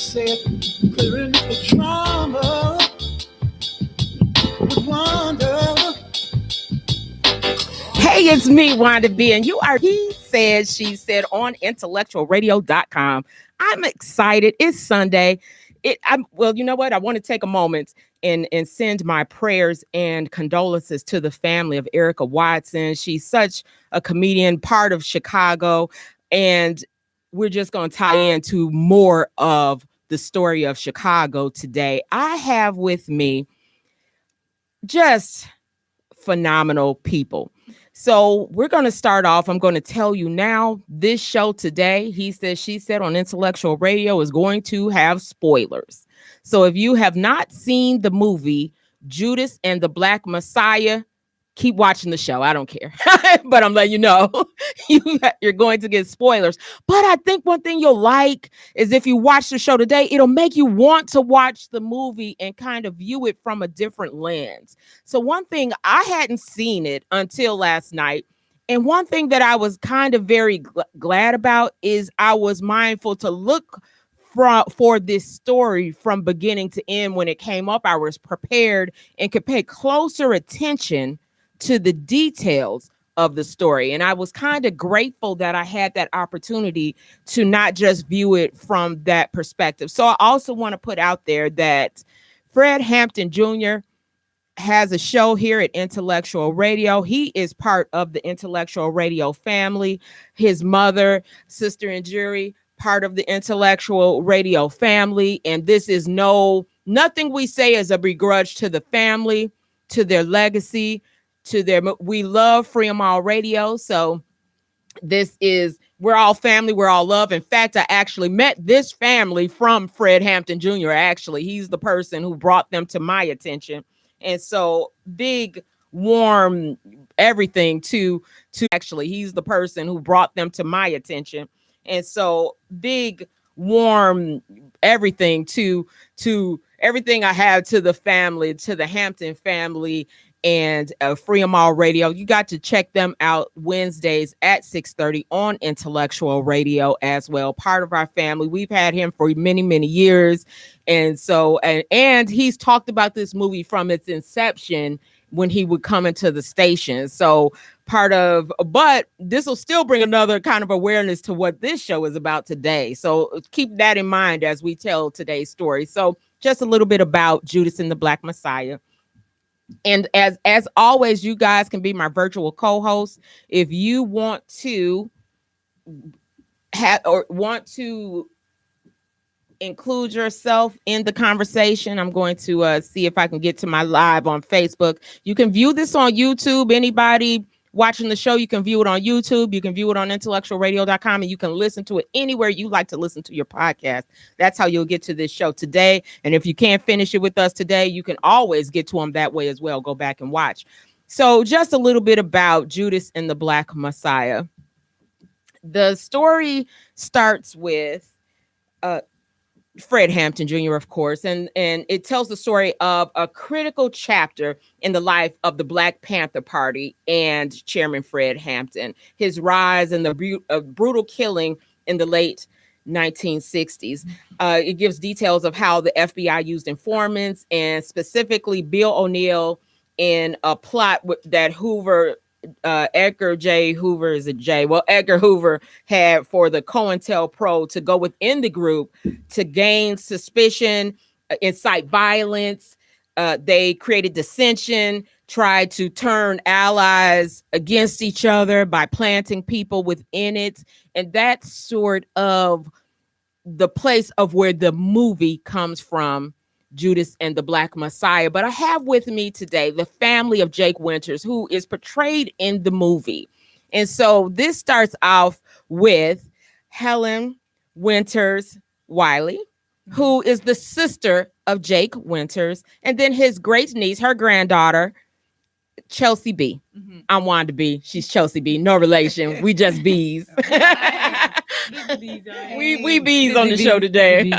said, clearing the trauma with Wanda. Hey, it's me, Wanda B, and you are He Said, She Said on IntellectualRadio.com. I'm excited. It's Sunday. Well, you know what? I want to take a moment and send my prayers and condolences to the family of Erica Watson. She's such a comedian, part of Chicago, and we're just going to tie into more of the story of Chicago today. I have with me just phenomenal people. So we're going to start off. I'm going to tell you now, this show today, He Said, She Said on Intellectual Radio, is going to have spoilers. So if you have not seen the movie Judas and the Black Messiah, keep watching the show. I don't care. But I'm letting you know, you're going to get spoilers. But I think one thing you'll like is if you watch the show today, it'll make you want to watch the movie and kind of view it from a different lens. So one thing, I hadn't seen it until last night. And one thing that I was kind of very glad about is I was mindful to look for this story from beginning to end. When it came up, I was prepared and could pay closer attention to the details of the story. And I was kind of grateful that I had that opportunity to not just view it from that perspective. So I also want to put out there that Fred Hampton Jr. has a show here at Intellectual Radio. He is part of the Intellectual Radio family. His mother, Sister and Jury, part of the Intellectual Radio family. And this is nothing we say is a begrudge to the family, to their legacy, we love Freedom All Radio. So we're all family, we're all love. In fact, I actually met this family from Fred Hampton Jr. Actually, he's the person who brought them to my attention. And so big, warm everything to actually, he's the person who brought them to my attention. And so big, warm everything to everything I have to the family, to the Hampton family, and Freedom All Radio. You got to check them out Wednesdays at 6:30 on Intellectual Radio as well. Part of our family. We've had him for many, many years. And so, and he's talked about this movie from its inception when he would come into the station. So but this will still bring another kind of awareness to what this show is about today. So keep that in mind as we tell today's story. So just a little bit about Judas and the Black Messiah. And as always, you guys can be my virtual co-host if you want to include yourself in the conversation. I'm going to see if I can get to my live on Facebook. You can view this on YouTube. Anybody watching the show, you can view it on YouTube. You can view it on IntellectualRadio.com, and you can listen to it anywhere you like to listen to your podcast. That's how you'll get to this show today. And if you can't finish it with us today, you can always get to them that way as well. Go back and watch. So just a little bit about Judas and the Black Messiah. The story starts with Fred Hampton Jr., of course, and it tells the story of a critical chapter in the life of the Black Panther Party and Chairman Fred Hampton, his rise and the brutal killing in the late 1960s. It gives details of how the FBI used informants, and specifically Bill O'Neill, in a plot that Edgar Hoover had for the COINTELPRO to go within the group to gain suspicion, incite violence. They created dissension, tried to turn allies against each other by planting people within it. And that's sort of the place of where the movie comes from, Judas and the Black Messiah. But I have with me today the family of Jake Winters, who is portrayed in the movie. And so this starts off with Helen Winters Wiley, who is the sister of Jake Winters, and then his great niece, her granddaughter, Chelsea B. Mm-hmm. I'm Wanda B. She's Chelsea B. No relation. We just bees. We bees on the show today.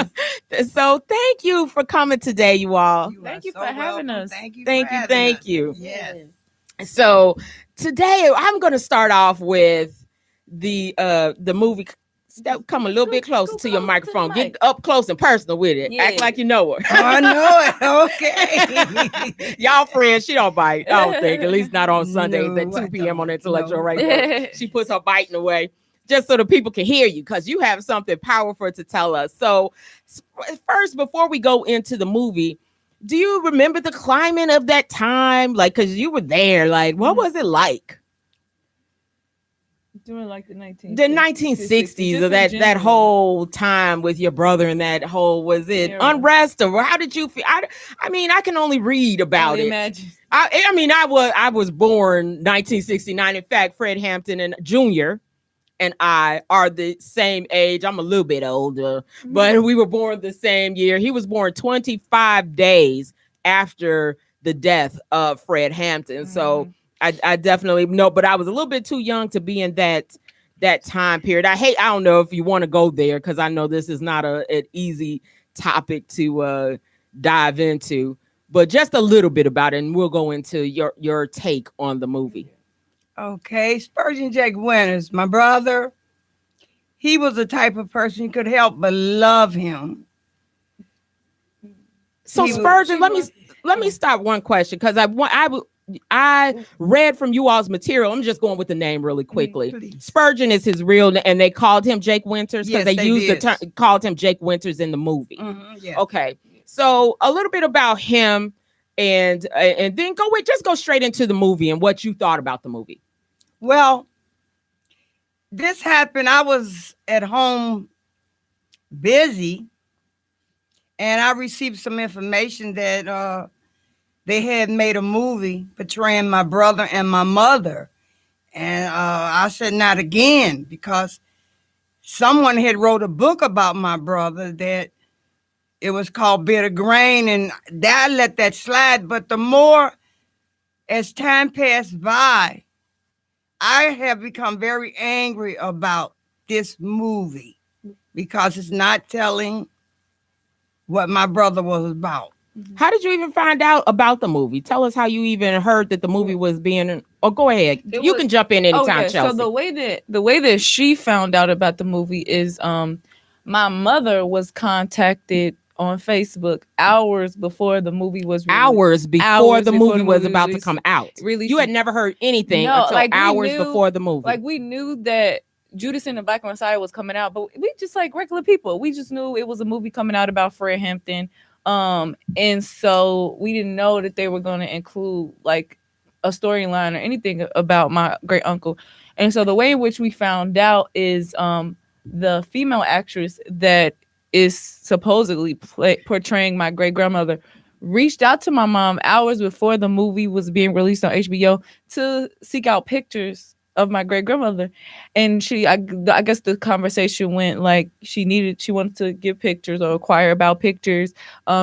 So thank you for coming today, you all. Thank you for having us. Thank you. Yes. So today I'm going to start off with the movie Step, come a little bit closer Scoot to your closer to the microphone. Get mic. up close and personal with it. Act Yeah. like you know her. Oh, I know it. Okay. Y'all friends, she don't bite. I don't think. At least not on Sundays No, at 2 I p.m. on don't. Intellectual No. Radio. She puts her biting away just so the people can hear you because you have something powerful to tell us. So, first, before we go into the movie, do you remember the climate of that time? Like, because you were there. Like, what was it like? During like the 1960s. The 1960s, or that whole time with your brother, and that whole, was it unrest, or how did you feel? I mean, I can only read about it. Imagine. I mean, I was born 1969. In fact, Fred Hampton and Jr. and I are the same age. I'm a little bit older, but we were born the same year. He was born 25 days after the death of Fred Hampton. So I definitely know, but I was a little bit too young to be in that time period. I don't know if you want to go there, because I know this is not an easy topic to dive into, but just a little bit about it, and we'll go into your take on the movie. Okay, Spurgeon Jake Winters, my brother, he was the type of person you could help but love him. So Spurgeon, let me stop one question, because I read from you all's material. I'm just going with the name really quickly. Please. Spurgeon is his real name, and they called him Jake Winters because Yes, they used did. the term, called him Jake Winters in the movie. Yes. Okay, so a little bit about him, and then go straight into the movie and what you thought about the movie. Well, this happened. I was at home busy, and I received some information that they had made a movie portraying my brother and my mother. And I said, not again, because someone had wrote a book about my brother that it was called Bitter Grain, and I let that slide. But the more as time passed by, I have become very angry about this movie because it's not telling what my brother was about. How did you even find out about the movie? Tell us how you even heard that the movie was being. Oh, go ahead. You can jump in anytime, Chelsea. So the way that she found out about the movie is my mother was contacted on Facebook hours before the movie was released. Hours before the movie was about to come out. Released. You had never heard anything until hours before the movie. Like, we knew that Judas and the Black Messiah was coming out, but we just, like regular people, we just knew it was a movie coming out about Fred Hampton. And so we didn't know that they were going to include like a storyline or anything about my great uncle. And so the way in which we found out is the female actress that is supposedly portraying my great grandmother reached out to my mom hours before the movie was being released on HBO to seek out pictures of my great grandmother. And I guess the conversation went like she wanted to give pictures or acquire about pictures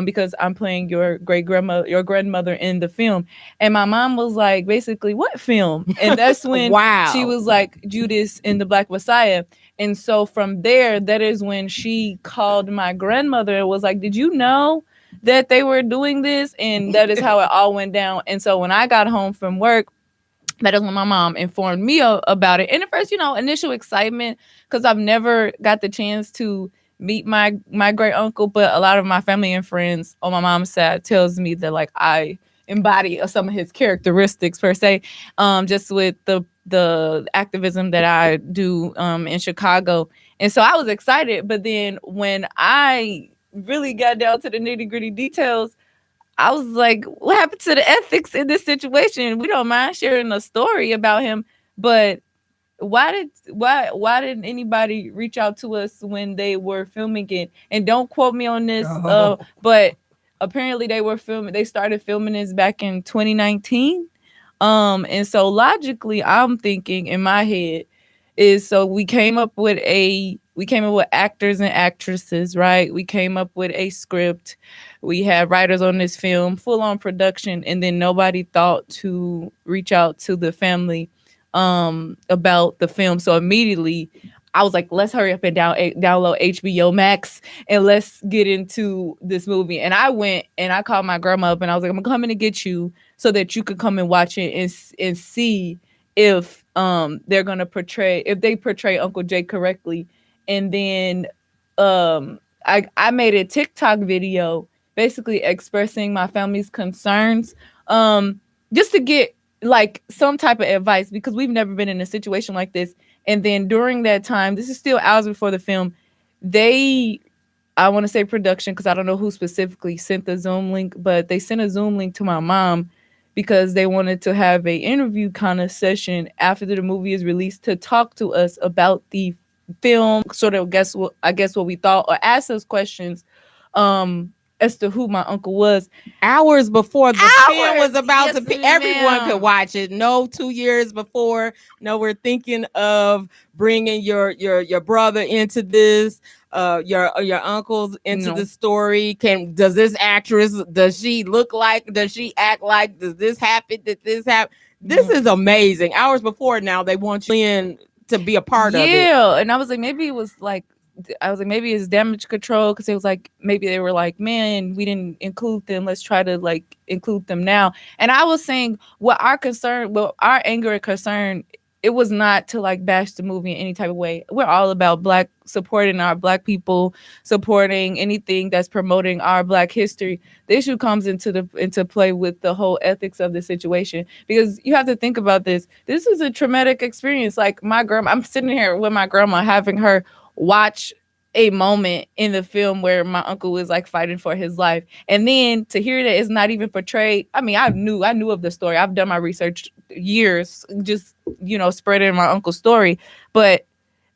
because I'm playing your grandmother in the film. And my mom was like, basically, what film? And that's when she was like, Judas and the Black Messiah. And so from there, that is when she called my grandmother and was like, did you know that they were doing this? And that is how it all went down. And so when I got home from work, that is when my mom informed me about it. And at first, initial excitement, because I've never got the chance to meet my great uncle, but a lot of my family and friends on my mom's side tells me that like I embody some of his characteristics per se, just with the activism that I do in Chicago. And so I was excited, but then when I really got down to the nitty-gritty details, I was like, what happened to the ethics in this situation? We don't mind sharing a story about him, but why didn't anybody reach out to us when they were filming it? And don't quote me on this, but apparently they started filming this back in 2019. And so logically, I'm thinking in my head is, so we came up with actors and actresses, right? We came up with a script. We had writers on this film, full on production, and then nobody thought to reach out to the family about the film. So immediately I was like, let's hurry up and download HBO Max and let's get into this movie. And I went and I called my grandma up and I was like, I'm coming to get you so that you could come and watch it and see if they're gonna portray Uncle Jake correctly. and then I made a TikTok video basically expressing my family's concerns, just to get like some type of advice because we've never been in a situation like this. And then during that time, this is still hours before the film, they, I want to say production because I don't know who specifically sent the Zoom link, but they sent a Zoom link to my mom because they wanted to have a interview kind of session after the movie is released to talk to us about the film, sort of I guess what we thought, or ask us questions as to who my uncle was. Hours before the film was about Yes, to be, everyone could ma'am. watch it. No, 2 years before. No, we're thinking of bringing your brother into this, your uncles into No. the story. Does this actress, does she look like, does she act like, does this happen, did this happen? This is amazing. Hours before now, they want you in to be a part of it. Yeah, and I was like, maybe it was like, I was like, maybe it's damage control because it was like, maybe they were like, man, we didn't include them. Let's try to like include them now. And I was saying, what our concern, well, our anger and concern, it was not to like bash the movie in any type of way. We're all about Black, supporting our Black people, supporting anything that's promoting our Black history. The issue comes into play with the whole ethics of the situation, because you have to think about this. This is a traumatic experience. Like my grandma, I'm sitting here with my grandma, having her watch a moment in the film where my uncle was like fighting for his life, and then to hear that it's not even portrayed. I mean, I knew of the story. I've done my research years, just spreading my uncle's story, but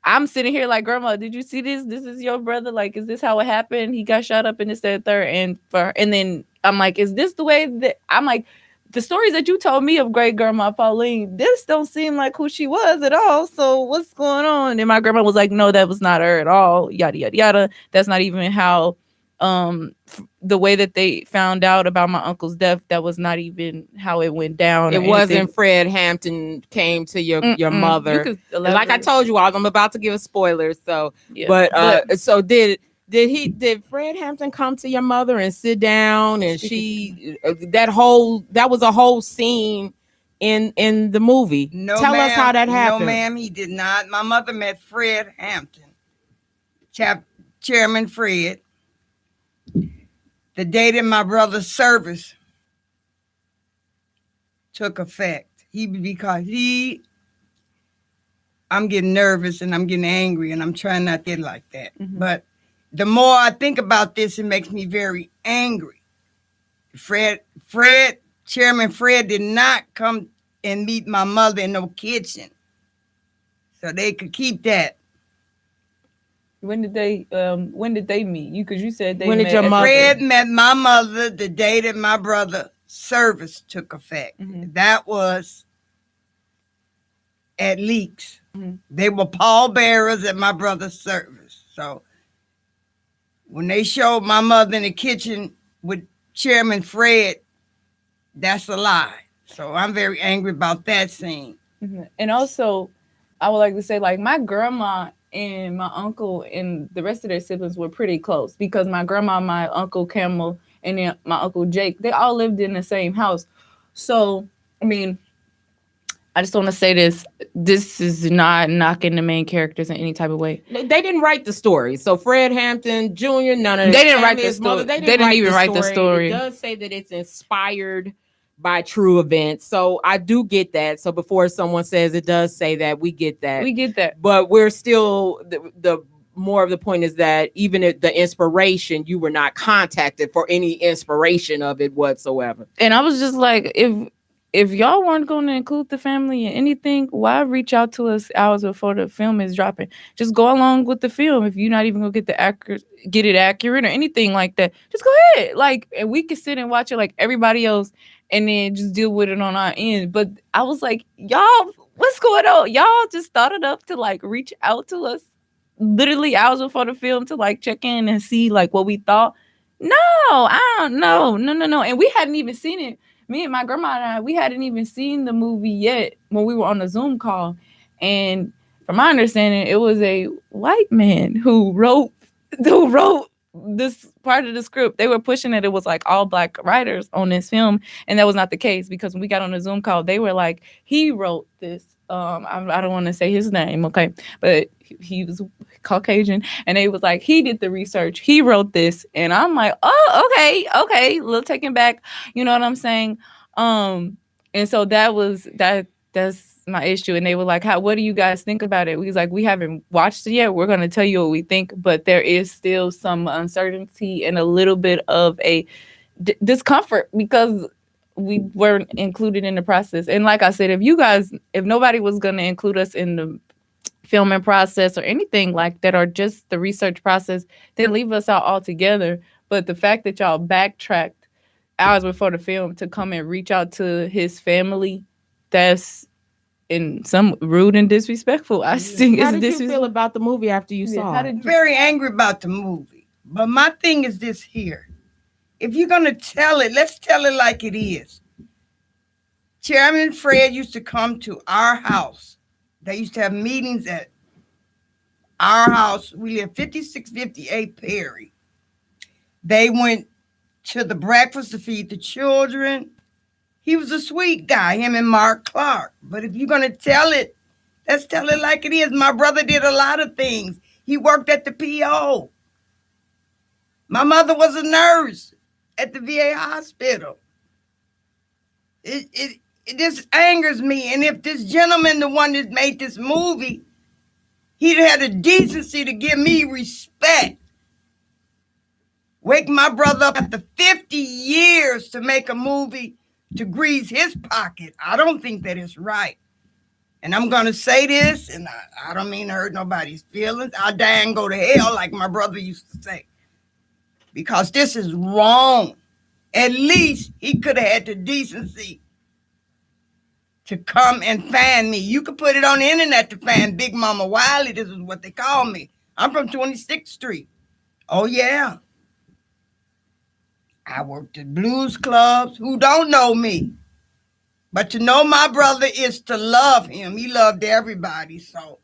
I'm sitting here like, grandma, did you see this? This is your brother. Like, is this how it happened? He got shot up in this, that, third, and then I'm like, is this the way that I'm like, the stories that you told me of great grandma Pauline, this don't seem like who she was at all. So what's going on? And my grandma was like, no, that was not her at all. Yada, yada, yada. That's not even how, the way that they found out about my uncle's death, that was not even how it went down. It wasn't Fred Hampton came to your mother. Like I told you all, I'm about to give a spoiler. So, yeah. but so did Fred Hampton come to your mother and sit down, and that was a whole scene in the movie. No, Tell us how that happened. No, ma'am, he did not. My mother met Fred Hampton, Chairman Fred, the day that my brother's service took effect. I'm getting nervous and I'm getting angry, and I'm trying not to get like that. Mm-hmm. But the more I think about this, it makes me very angry. Chairman Fred did not come and meet my mother in no kitchen, so they could keep that. When did they meet you? Because you said they When met. did your mother? Fred met my mother the day that my brother's service took effect. Mm-hmm. That was at Leaks. Mm-hmm. They were pallbearers at my brother's service. So when they showed my mother in the kitchen with Chairman Fred, that's a lie. So I'm very angry about that scene. Mm-hmm. And also, I would like to say, like, my grandma and my uncle and the rest of their siblings were pretty close, because my grandma, my uncle Camel, and then my uncle Jake, they all lived in the same house. So, I mean, I just want to say this. This is not knocking the main characters in any type of way. They didn't write the story. So Fred Hampton Jr., none of They them. didn't write the story. They didn't even write the story. It does say that it's inspired by true events. So I do get that. So before someone says it does say that, we get that. We get that. But we're still, the more of the point is that even if the inspiration, you were not contacted for any inspiration of it whatsoever. And I was just like, if y'all weren't going to include the family in anything, why reach out to us hours before the film is dropping? Just go along with the film. If you're not even gonna get it accurate or anything like that, just go ahead. Like, and we can sit and watch it like everybody else, and then just deal with it on our end. But I was like, y'all, what's going on? Y'all just thought enough to like reach out to us literally hours before the film to like check in and see like what we thought. No, I don't know. No. And we hadn't even seen it. Me and my grandma and I, we hadn't even seen the movie yet when we were on the Zoom call. And from my understanding, it was a white man who wrote this part of the script. They were pushing it was like all Black writers on this film, and that was not the case, because when we got on the Zoom call, they were like, he wrote this I don't want to say his name, okay, but he was Caucasian, and they was like, he did the research, he wrote this, and I'm like, oh, okay, a little taken back, you know what I'm saying? And so that's my issue, and they were like, what do you guys think about it? We was like, we haven't watched it yet. We're gonna tell you what we think, but there is still some uncertainty and a little bit of a discomfort because we weren't included in the process. And like I said, if nobody was going to include us in the filming process or anything like that, or just the research process, then leave us out altogether. But the fact that y'all backtracked hours before the film to come and reach out to his family, that's in some rude and disrespectful. I think How it's did you feel disrespectful. about the movie after you Yeah, saw how it? did you- Very angry about the movie. But my thing is this here. If you're going to tell it, let's tell it like it is. Chairman Fred used to come to our house. They used to have meetings at our house. We live 5658 Perry. They went to the breakfast to feed the children. He was a sweet guy, him and Mark Clark. But if you're going to tell it, let's tell it like it is. My brother did a lot of things. He worked at the PO. My mother was a nurse at the VA hospital. It just angers me. And if this gentleman, the one that made this movie, he'd had the decency to give me respect. Wake my brother up after 50 years to make a movie to grease his pocket. I don't think that is right. And I'm going to say this, and I don't mean to hurt nobody's feelings. I'll die and go to hell, like my brother used to say. Because this is wrong. At least he could have had the decency to come and find me. You could put it on the internet to find Big Mama Wiley. This is what they call me. I'm from 26th Street. Oh, yeah. I worked at blues clubs. Who don't know me? But to know my brother is to love him. He loved everybody. So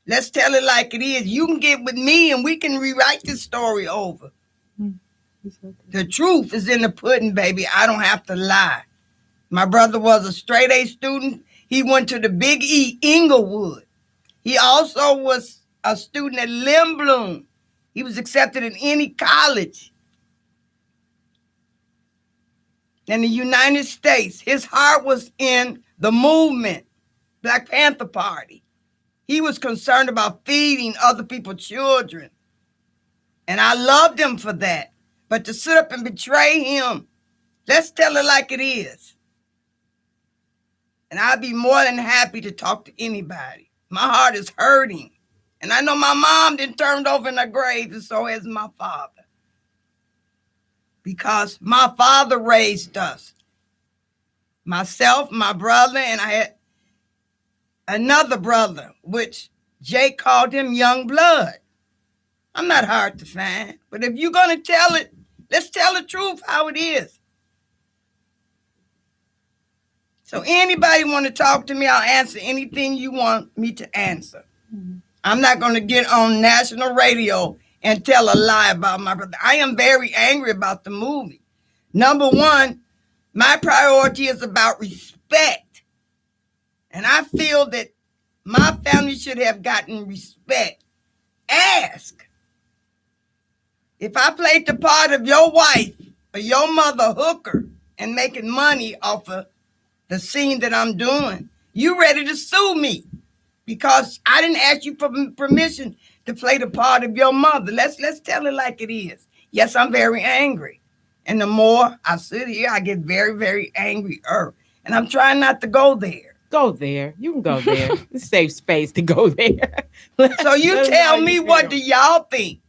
let's tell it like it is. You can get with me and we can rewrite this story over. The truth is in the pudding, baby. I don't have to lie. My brother was a straight A student. He went to the Big E, Inglewood. He also was a student at Lindblom. He was accepted in any college in the United States. His heart was in the movement, Black Panther Party. He was concerned about feeding other people's children. And I loved him for that. But to sit up and betray him, let's tell it like it is. And I'd be more than happy to talk to anybody. My heart is hurting. And I know my mom done turned over in her grave, and so has my father. Because my father raised us. Myself, my brother, and I had another brother, which Jake called him Young Blood. I'm not hard to find. But if you're going to tell it, let's tell the truth how it is. So anybody want to talk to me, I'll answer anything you want me to answer. Mm-hmm. I'm not going to get on national radio and tell a lie about my brother. I am very angry about the movie. Number one, my priority is about respect. And I feel that my family should have gotten respect. Ask. If I played the part of your wife or your mother hooker and making money off of the scene that I'm doing, you ready to sue me because I didn't ask you for permission to play the part of your mother. Let's tell it like it is. Yes, I'm very angry. And the more I sit here, I get very, very angrier. And I'm trying not to go there. Go there. You can go there. It's a safe space to go there. So you tell me, what do y'all think?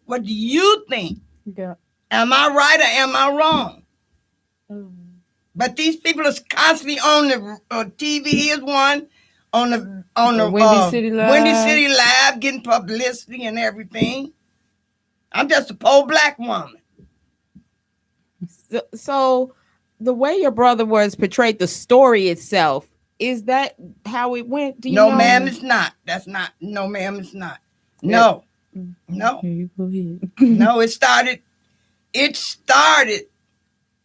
What do you think? Yeah. Am I right or am I wrong? But these people are constantly on the TV. Here's one on the Windy City Live, getting publicity and everything. I'm just a poor black woman. So the way your brother was portrayed, the story itself, is that how it went? Do you know? Ma'am, it's not. That's not. No, ma'am, it's not. No. No. No, it started.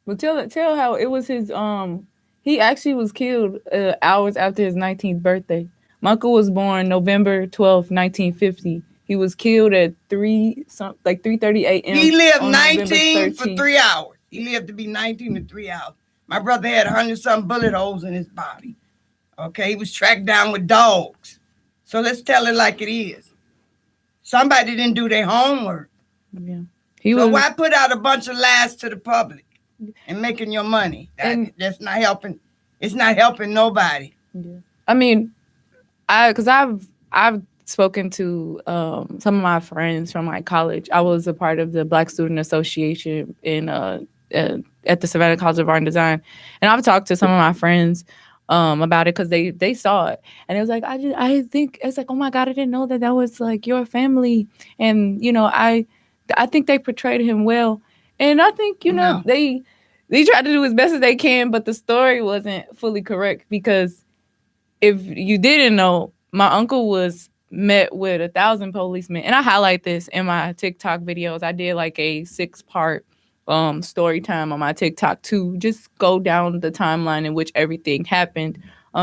Well, tell how it was his He actually was killed hours after his 19th birthday. My uncle was born November 12th, 1950. He was killed at 3:30 a.m. He lived on November 19 for 13th. 3 hours. He lived to be 19 in 3 hours. My brother had 100-something bullet holes in his body. Okay, he was tracked down with dogs. So let's tell it like it is. Somebody didn't do their homework. Yeah. So why put out a bunch of lies to the public and making your money? That's not helping. It's not helping nobody. Yeah. I mean, because I've spoken to some of my friends from like college. I was a part of the Black Student Association in at the Savannah College of Art and Design, and I've talked to some of my friends about it because they saw it, and it was like I think it's like, oh my God, I didn't know that was like your family, and I think they portrayed him well, and I think they tried to do as best as they can, but the story wasn't fully correct because if you didn't know, my uncle was met with 1,000 policemen, and I highlight this in my TikTok videos. I did like a 6-part story time on my TikTok to just go down the timeline in which everything happened,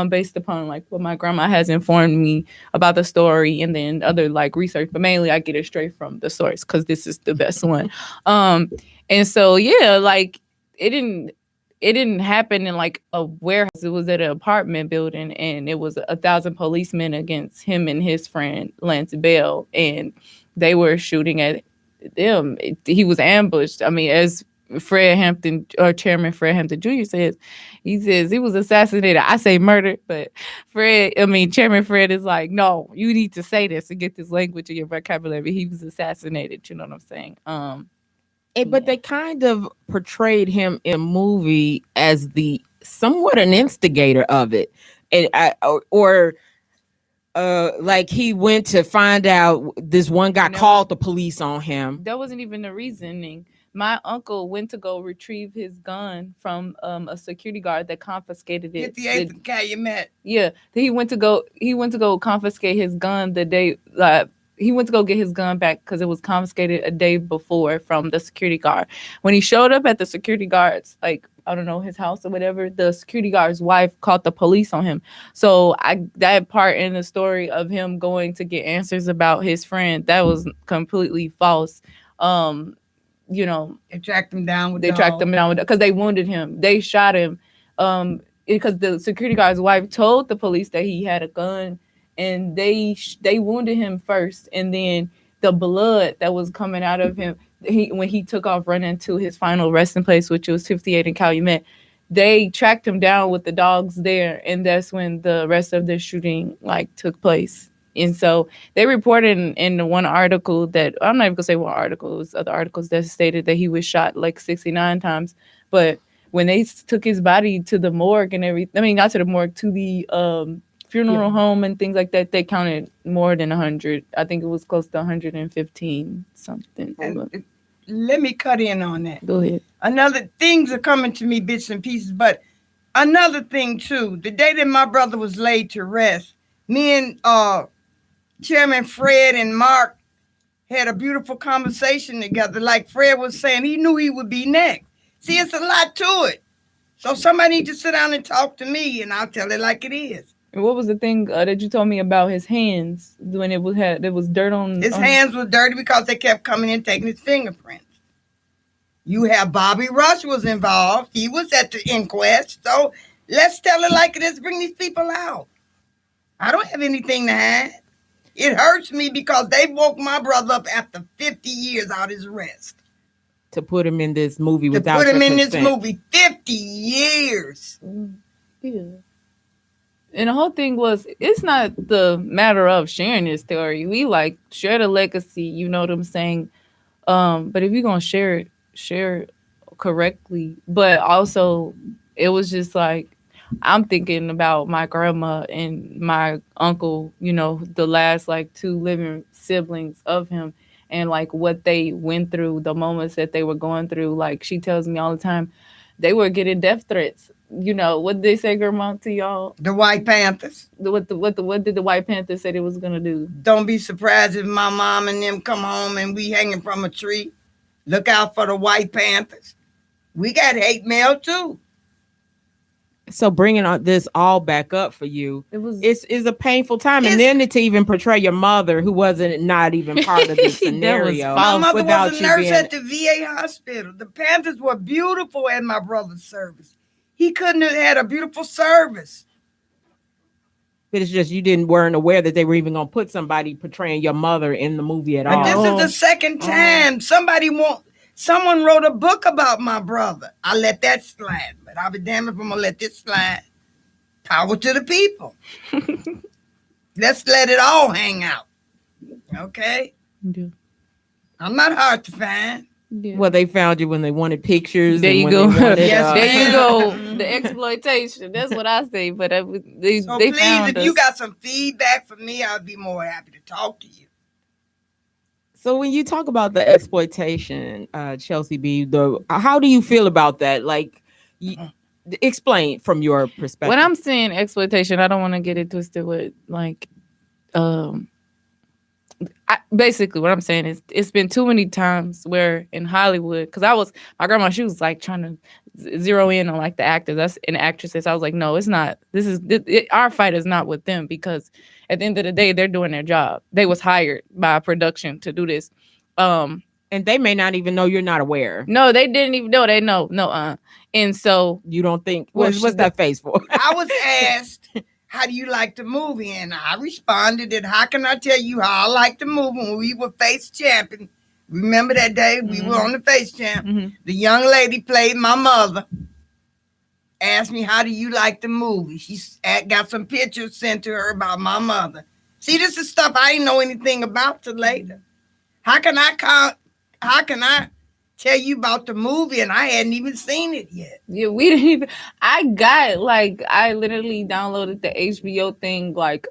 based upon like what my grandma has informed me about the story, and then other like research. But mainly, I get it straight from the source because this is the best one. And so yeah, like it didn't happen in like a warehouse. It was at an apartment building, and it was 1,000 policemen against him and his friend Lance Bell, and they were shooting at them. He was ambushed. I mean, as Fred Hampton, or Chairman Fred Hampton Jr. says he was assassinated. I say murdered, but Chairman Fred is like, no, you need to say this and get this language in your vocabulary. He was assassinated. You know what I'm saying? But they kind of portrayed him in movie as the somewhat an instigator of it, and like he went to find out this one guy called the police on him. That wasn't even the reasoning. My uncle went to go retrieve his gun from a security guard that confiscated it. 58th Calumet. Yeah, he went to go confiscate his gun the day. He went to go get his gun back because it was confiscated a day before from the security guard. When he showed up at the security guard's, like, I don't know, his house or whatever, the security guard's wife called the police on him. So that part in the story of him going to get answers about his friend, that was completely false. They tracked him down with because they wounded him. They shot him because the security guard's wife told the police that he had a gun, and they wounded him first, and then the blood that was coming out of him, when he took off running to his final resting place, which was 58 in Calumet, they tracked him down with the dogs there, and that's when the rest of the shooting like took place. And so they reported in the one article that, I'm not even gonna say one article, it was other articles that stated that he was shot like 69 times, but when they took his body to the morgue and everything, not to the morgue, to the funeral home and things like that, they counted more than 100. I think it was close to 115 something. And let me cut in on that. Go ahead. Another things are coming to me bits and pieces, but another thing too, the day that my brother was laid to rest, me and Chairman Fred and Mark had a beautiful conversation together. Like Fred was saying, he knew he would be next. See, it's a lot to it. So somebody needs to sit down and talk to me, and I'll tell it like it is. And what was the thing that you told me about his hands when there was dirt on his hands were dirty because they kept coming in taking his fingerprints. You have Bobby Rush was involved. He was at the inquest. So let's tell it like it is. Bring these people out. I don't have anything to hide. It hurts me because they woke my brother up after 50 years out of his arrest. To put him in this movie without To put him in consent. this movie. 50 years. Yeah. And the whole thing was, it's not the matter of sharing this story. We like share the legacy, you know what I'm saying? But if you're gonna share it correctly. But also it was just like, I'm thinking about my grandma and my uncle, the last like 2 living siblings of him, and like what they went through, the moments that they were going through. Like she tells me all the time, they were getting death threats. What did they say, Grandma, to y'all? The White Panthers. What did the White Panthers say they was gonna do? Don't be surprised if my mom and them come home and we hanging from a tree. Look out for the White Panthers. We got hate mail too. So bringing this all back up for you, It was is a painful time, and It's- then to even portray your mother, who wasn't not even part of the That was scenario. My false. mother without was a you nurse being- at the VA hospital. The Panthers were beautiful at my brother's service. He couldn't have had a beautiful service. But it's just you weren't aware that they were even going to put somebody portraying your mother in the movie at But all. this is the Oh. second time someone wrote a book about my brother. I let that slide, but I'll be damned if I'm gonna let this slide. Power to the people. Let's let it all hang out. Okay? Yeah. I'm not hard to find. Yeah. Well, they found you when they wanted pictures. There and you when go. they wanted, Yes, There you go. Mhm. The exploitation. That's what I say. But they So they please, found if you us. got some feedback for me, I'd be more happy to talk to you. So when you talk about the exploitation, Chelsea B, how do you feel about that? Like, explain from your perspective. When I'm saying exploitation, I don't want to get it twisted with like basically what I'm saying is it's been too many times where in Hollywood, because my grandma, she was like trying to zero in on like the actors and actresses. I was like, no, it's not. Our fight is not with them, because at the end of the day, they're doing their job. They was hired by a production to do this. And they may not even know you're not aware. No, they didn't even know. They know. No. And so You don't think, Well, what's that face for? I was asked, how do you like the movie? And I responded that, how can I tell you how I like the movie when we were face champion? Remember that day we were on the face champ? Mhm. The young lady played my mother. Asked me, how do you like the movie? She got some pictures sent to her about my mother. See, this is stuff I didn't know anything about till later. How can I tell you about the movie and I hadn't even seen it yet? Yeah, we didn't even. I literally downloaded the HBO thing like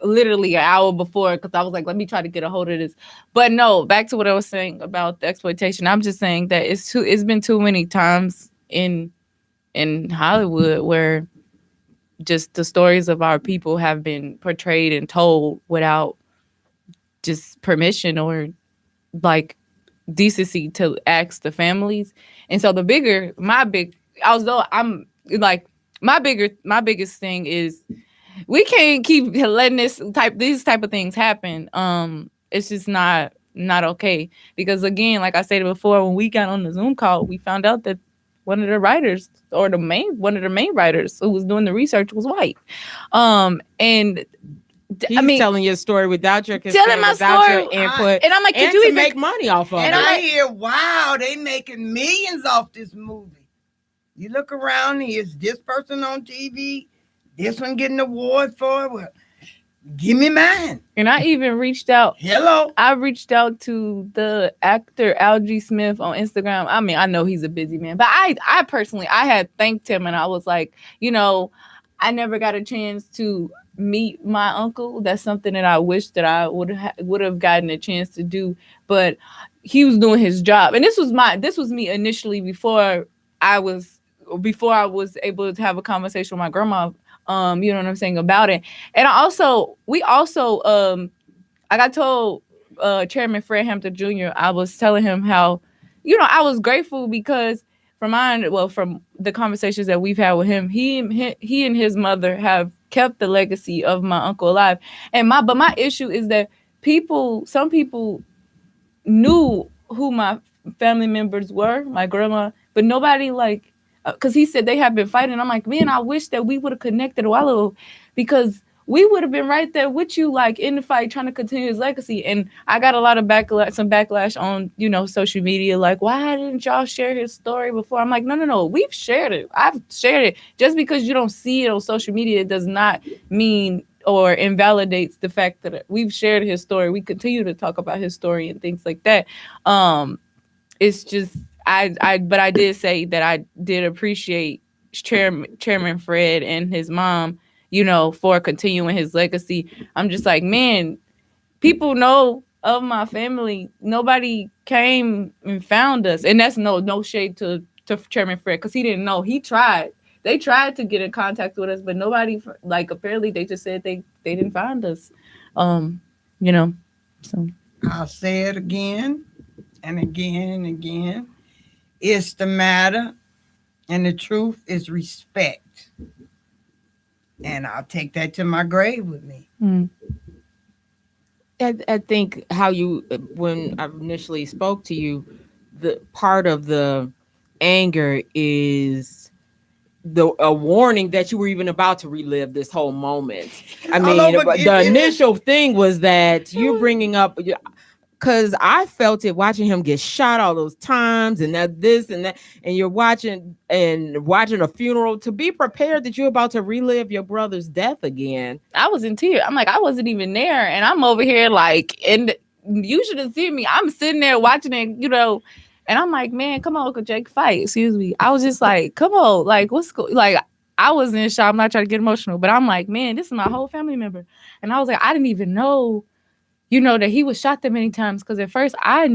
literally an hour before, because I was like, let me try to get a hold of this. But no, back to what I was saying about the exploitation. I'm just saying that it's been too many times in Hollywood where just the stories of our people have been portrayed and told without just permission or like decency to ask the families. And so my biggest thing is we can't keep letting these type of things happen. It's just not okay, because again, like I said before, when we got on the Zoom call, we found out that one of the writers, or one of the main writers who was doing the research, was white. And He's telling your story without your consent, telling my without story, your input, and I'm like, and could you to even make money off of And it. I hear, wow, they making millions off this movie. You look around, here's this person on TV, this one getting an award for it. Well, give me mine. And I even reached out. Hello. I reached out to the actor Algie Smith on Instagram. I mean, I know he's a busy man, but I personally, I had thanked him, and I was like, I never got a chance to meet my uncle. That's something that I wish that I would have gotten a chance to do, but he was doing his job. And this was me initially before I was able to have a conversation with my grandma. You know what I'm saying about it. And I got told Chairman Fred Hampton Jr., I was telling him how, I was grateful because from the conversations that we've had with him, he and his mother have kept the legacy of my uncle alive. But my issue is that some people knew who my family members were, my grandma, but nobody because he said they have been fighting. I'm like, man, I wish that we would have connected a while ago, because we would have been right there with you, like in the fight, trying to continue his legacy. And I got a lot of backlash on, social media, like, why didn't y'all share his story before? I'm like, no, we've shared it. I've shared it. Just because you don't see it on social media does not mean or invalidates the fact that we've shared his story. We continue to talk about his story and things like that. It's just, but I did say that I did appreciate Chairman Fred and his mom, for continuing his legacy. I'm just like, man, people know of my family. Nobody came and found us. And that's no shade to Chairman Fred, because he didn't know. He tried. They tried to get in contact with us, but nobody, apparently they just said they didn't find us. So. I'll say it again and again and again. It's the matter And the truth is respect. And I'll take that to my grave with me. Mm. I think how you, when I initially spoke to you, the part of the anger is a warning that you were even about to relive this whole moment. I All mean, over the again. initial thing was that you're bringing up, because I felt it watching him get shot all those times and that this and that, and you're watching a funeral to be prepared that you're about to relive your brother's death again. I was in tears. I'm like, I wasn't even there, and I'm over here like, and you should have seen me. I'm sitting there watching it, and I'm like, man, come on, Uncle Jake, fight. Excuse me. I was just like, come on, like, like. I was in shock. I'm not trying to get emotional, but I'm like, man, this is my whole family member, and I was like, I didn't even know, that he was shot that many times. Because at first I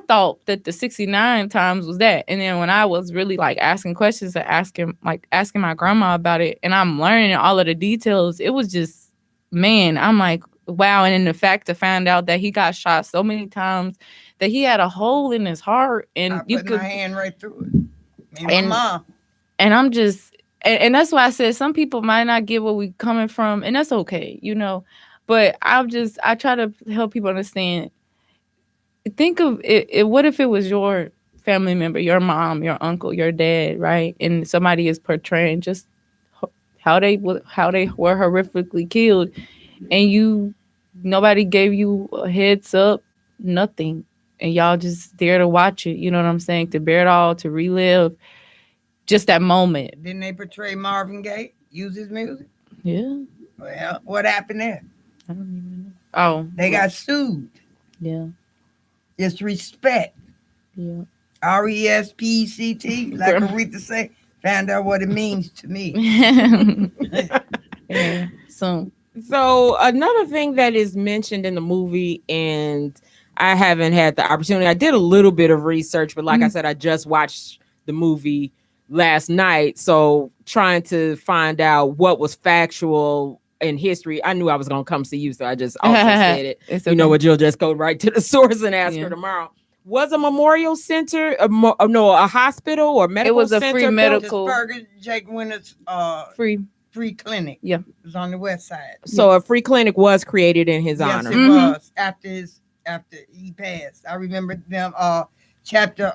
thought that the 69 times was that. And then when I was really like asking questions and asking my grandma about it, and I'm learning all of the details, it was just, man, I'm like, wow. And then the fact to find out that he got shot so many times, that he had a hole in his heart, and I you put could, my hand right through it. Me and my And- mom. and I'm just, and that's why I said some people might not get where we coming from, and that's okay, But I try to help people understand. Think of it. What if it was your family member, your mom, your uncle, your dad, right? And somebody is portraying just how they were horrifically killed, and nobody gave you a heads up, nothing, and y'all just there to watch it. You know what I'm saying? To bear it all, to relive just that moment. Didn't they portray Marvin Gaye? Use his music? Yeah. Well, what happened there? I don't even know. Oh, They got sued. yeah. It's respect. Yeah. RESPECT, like Aretha say, found out what it means to me. Yeah. So Another thing that is mentioned in the movie, and I haven't had the opportunity, I did a little bit of research, but like I said, I just watched the movie last night. So trying to find out what was factual in history. I knew I was going to come see you, so I just also said it. it's You know okay. what? You'll just go right to the source and ask Yeah. her tomorrow. Was a memorial center, a hospital or medical was a center free built? medical- Spurgeon Jake Winter's free. clinic. Yeah. It was on the west side. So a free clinic was created in his Yes, honor. it Mhm. was after he passed. I remember them chapter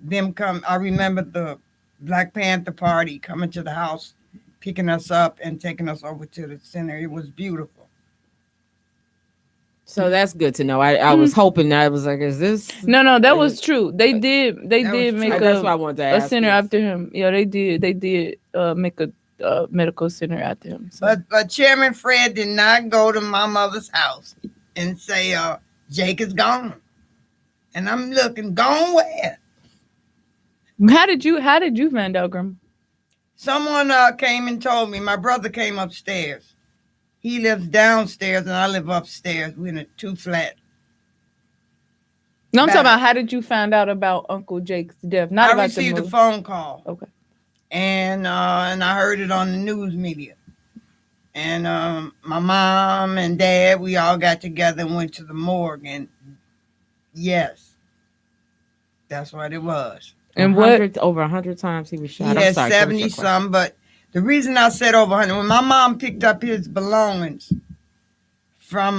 them come. I remember the Black Panther Party coming to the house, picking us up and taking us over to the center. It was beautiful. So that's good to know. I was hoping that I was like, is this? No, that was true. They did That was make true. That's why I wanted to a ask. center this. after him. Yeah, they did make a medical center after him. So. But Chairman Fred did not go to my mother's house and say, Jake is gone. And I'm looking, gone where? How did you find out, Grandma? Someone came and told me. My brother came upstairs. He lives downstairs and I live upstairs. We're in a 2-flat. No, I'm Back. talking about how did you find out about Uncle Jake's death? Not I about received the a movie. phone call. Okay. And I heard it on the news media. And my mom and dad, we all got together and went to the morgue. And yes, that's what it was. And what? Over 100 times he was shot. He had 70 some, but the reason I said over 100, when my mom picked up his belongings from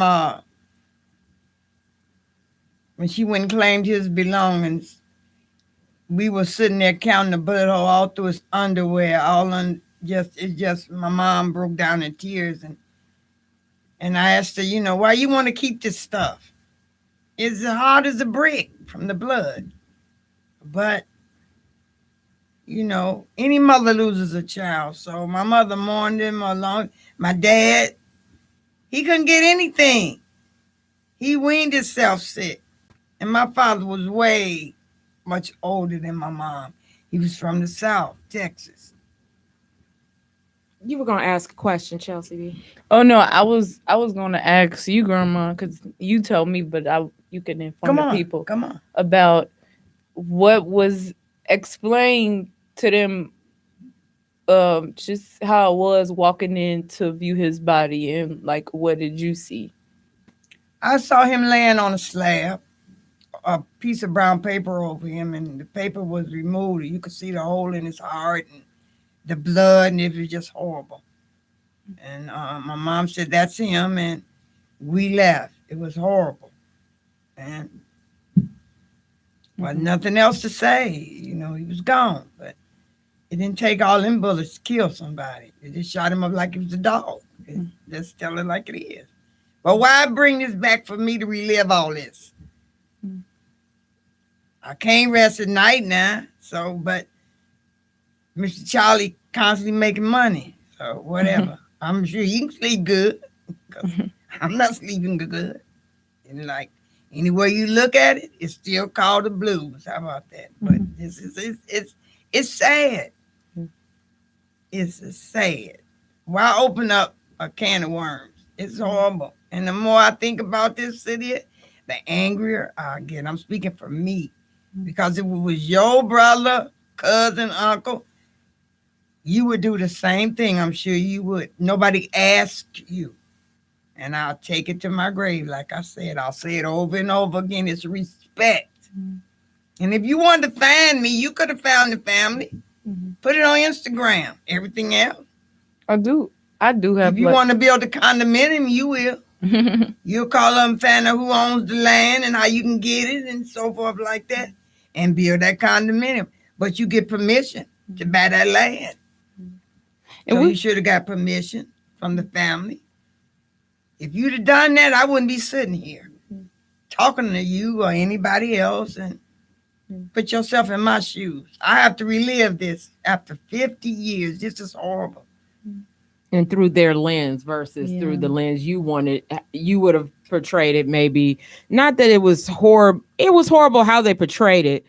when she went and claimed his belongings, we were sitting there counting the bullet hole all through his underwear, my mom broke down in tears and I asked her, why you want to keep this stuff? It's hard as a brick from the blood. But any mother loses a child. So my mother mourned him along. My dad, he couldn't get anything. He weaned himself sick. And my father was way much older than my mom. He was from the South, Texas. You were gonna ask a question, Chelsea B. Oh no, I was going to ask you, Grandma, because you told me, but you can inform the people Come on. about what was explained to them. Just how it was walking in to view his body, and like, what did you see? I saw him laying on a slab, a piece of brown paper over him, and the paper was removed. You could see the hole in his heart and the blood, and it was just horrible. And my mom said, "That's him," and we left. It was horrible, and well, nothing else to say. You know, he was gone, but it didn't take all them bullets to kill somebody. They just shot him up like he was a dog. Just tell it like it is. But why bring this back for me to relive all this? I can't rest at night now. So, but Mr. Charlie constantly making money. So whatever. I'm sure he can sleep good. 'Cause I'm not sleeping good. And like anywhere you look at it, it's still called the blues. How about that? But this is it's sad. It's sad. Why open up a can of worms? It's horrible. And the more I think about this city, the angrier I get. I'm speaking for me. Because if it was your brother, cousin, uncle, you would do the same thing. I'm sure you would. Nobody asked you. And I'll take it to my grave. Like I said, I'll say it over and over again. It's respect. And if you wanted to find me, you could have found the family. Put it on Instagram. Everything else. I do have. If you want to build a condominium, you will. You'll call them, find out who owns the land and how you can get it and so forth like that, and build that condominium. But you get permission to buy that land. And so you should have got permission from the family. If you'd have done that, I wouldn't be sitting here talking to you or anybody else. And put yourself in my shoes. I have to relive this after 50 years. This is horrible. And through their lens versus through the lens you wanted, you would have portrayed it maybe. Not that it was horrible. It was horrible how they portrayed it.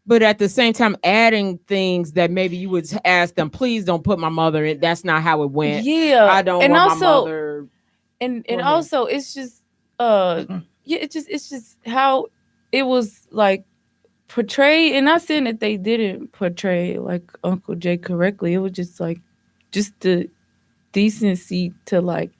But at the same time, adding things that maybe you would ask them, please don't put my mother in. That's not how it went. Yeah. I don't want my mother. And also it's just it's just how it was like portrayed. And not saying that they didn't portray like Uncle Jay correctly. It was just like just the decency to like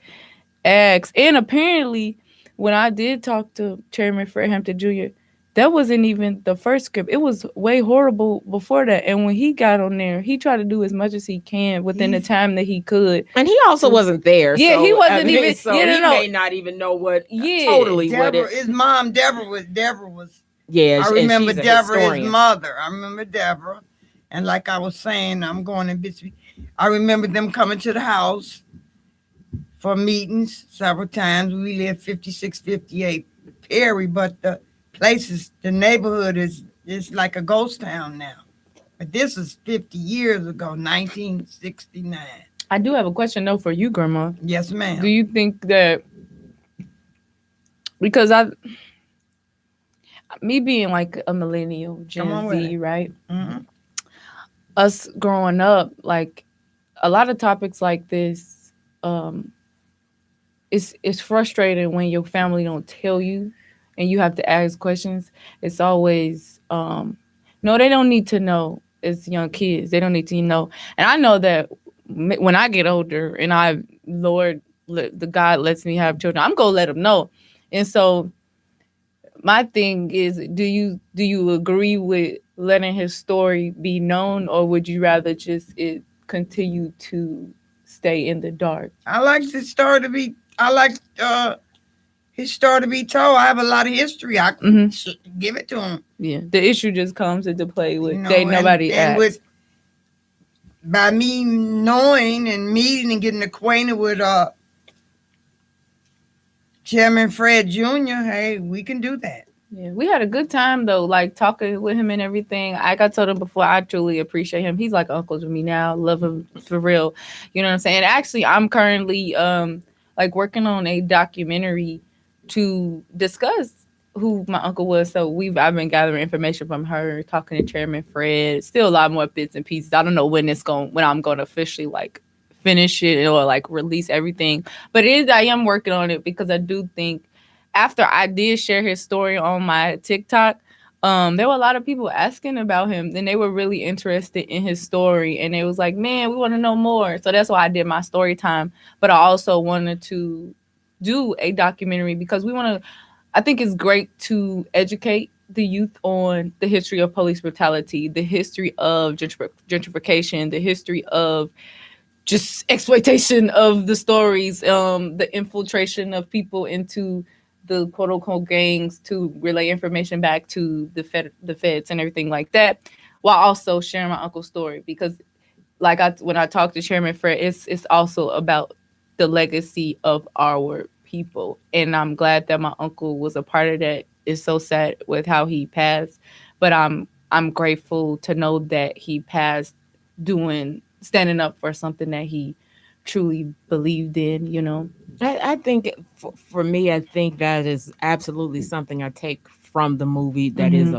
ask. And apparently when I did talk to Chairman Fred Hampton Jr., that wasn't even the first script. It was way horrible before that. And when he got on there, he tried to do as much as he can within the time that he could. And he also wasn't there. Yeah, so, he wasn't even. So he may not even know what totally Deborah, what it. His mom, Deborah was. Yeah, I remember and she's Deborah, his mother. I remember Deborah. And like I was saying, I'm going in bits. I remember them coming to the house for meetings several times. We lived 5658 Perry, but the neighborhood is like a ghost town now. But this is 50 years ago, 1969. I do have a question though for you, Grandma. Yes, ma'am. Do you think that because me being like a millennial, Gen Z, right? Mm-hmm. Us growing up, like a lot of topics like this, it's frustrating when your family don't tell you and you have to ask questions. It's always no, they don't need to know. It's young kids, they don't need to know. And I know that when I get older and the God lets me have children, I'm gonna let them know. And so my thing is, do you agree with letting his story be known, or would you rather just it continue to stay in the dark? I like his story to be. I like his story to be told. I have a lot of history. I can give it to him. Yeah, the issue just comes into play with nobody asks. By me knowing and meeting and getting acquainted with Chairman Fred Jr., hey, we can do that. Yeah, we had a good time though, like talking with him and everything. Like I told him before, I truly appreciate him. He's like uncle to me now. Love him for real. You know what I'm saying? Actually, I'm currently like working on a documentary to discuss who my uncle was. So I've been gathering information from her, talking to Chairman Fred. Still a lot more bits and pieces. I don't know when I'm going to officially like finish it or like release everything. But I am working on it because I do think after I did share his story on my TikTok, there were a lot of people asking about him, and they were really interested in his story. And it was like, man, we want to know more. So that's why I did my story time. But I also wanted to do a documentary because I think it's great to educate the youth on the history of police brutality, the history of gentrification, the history of just exploitation of the stories, the infiltration of people into the quote unquote gangs to relay information back to the feds and everything like that, while also sharing my uncle's story. Because when I talked to Chairman Fred, it's also about the legacy of our people, and I'm glad that my uncle was a part of that. It's so sad with how he passed, but I'm grateful to know that he passed doing standing up for something that he truly believed in. You know. I think for me, I think that is absolutely something I take from the movie. That is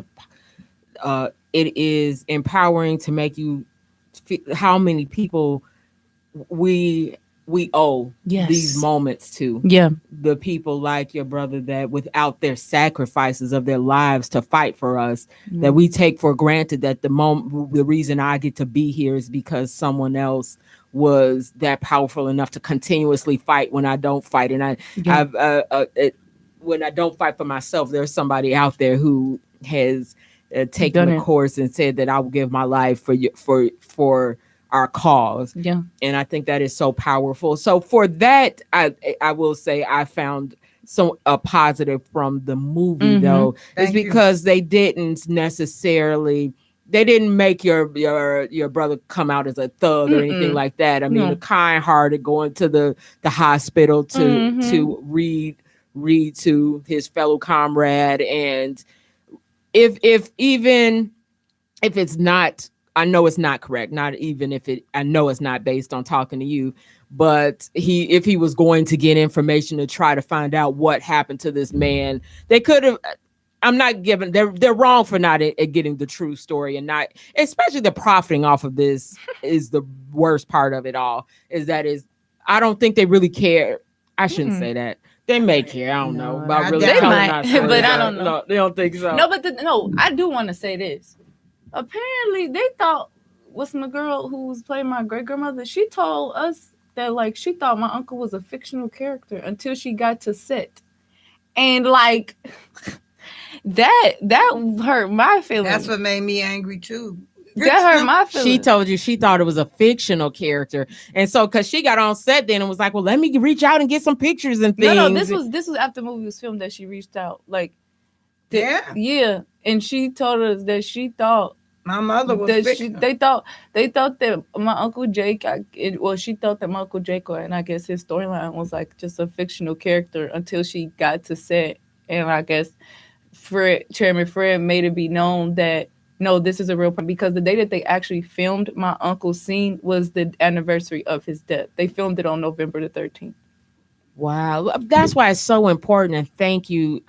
it is empowering to make you how many people we owe these moments to. Yeah. The people like your brother that without their sacrifices of their lives to fight for us, that we take for granted, that the reason I get to be here is because someone else was that powerful enough to continuously fight when I don't fight. And when I don't fight for myself, there's somebody out there who has taken a course and said that I will give my life for you, for our cause. Yeah. And I think that is so powerful. So for that, I will say I found a positive from the movie though. It's because they didn't necessarily, they didn't make your brother come out as a thug or anything like that. I mean, a kind-hearted going to the hospital to read to his fellow comrade. And if it's not, I know it's not correct. Not even if I know it's not based on talking to you, but if he was going to get information to try to find out what happened to this man, they could have. I'm not giving. They're wrong for not getting the true story, and not, especially the profiting off of this is the worst part of it all. I don't think they really care. I shouldn't say that. They may care. I don't know about really. They telling might, our story, but I don't know. No, they don't think so. No, but I do want to say this. Apparently, they thought, what's my girl who was playing my great grandmother? She told us that she thought my uncle was a fictional character until she got to set, and that hurt my feelings. That's what made me angry too. That hurt my feelings. She told you she thought it was a fictional character, and so because she got on set then and was like, "Well, let me reach out and get some pictures and things." No, this was after the movie was filmed that she reached out. Yeah, and she told us that she thought my mother was fictional. They thought that my Uncle Jake. She thought that my Uncle Jake, and I guess his storyline was just a fictional character until she got to set, and I guess Chairman Fred made it be known that no, this is a real problem, because the day that they actually filmed my uncle's scene was the anniversary of his death. They filmed it on November the 13th. Wow, that's why it's so important. And thank you,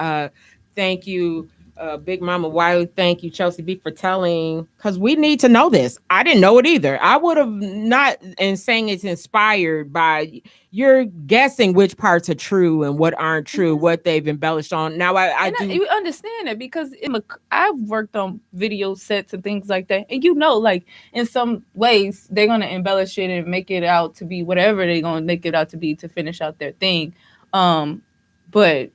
Big Mama Wiley. Thank you, Chelsea B, for telling, because we need to know this. I didn't know it either. I would have not, and saying it's inspired by, you're guessing which parts are true and what aren't true, what they've embellished on. Now you understand it because I've worked on video sets and things like that, and in some ways they're gonna embellish it and make it out to be whatever they're gonna make it out to be to finish out their thing. But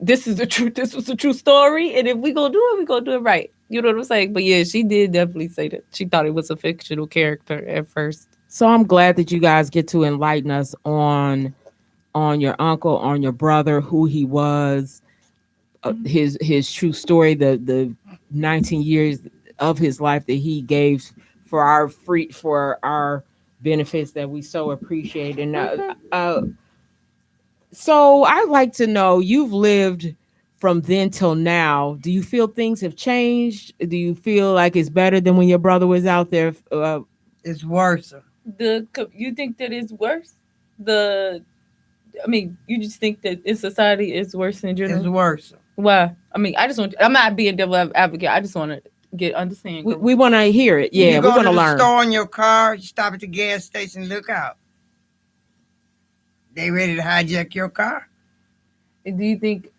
this is the truth. This was a true story, and if we gonna do it, we gonna do it right. You know what I'm saying? But yeah, she did definitely say that she thought it was a fictional character at first. So I'm glad that you guys get to enlighten us on your uncle, on your brother, who he was, his true story, the 19 years of his life that he gave for our benefits that we so appreciate. And so I'd like to know, you've lived from then till now. Do you feel things have changed? Do you feel like it's better than when your brother was out there? It's worse. You think that it's worse? You just think that in society it's worse in general? It's worse. Why? I'm not being devil advocate. I just want to understand. We want to hear it. Yeah, you we're going to learn. You go to the store in your car, you stop at the gas station, look out. They ready to hijack your car. Do you think,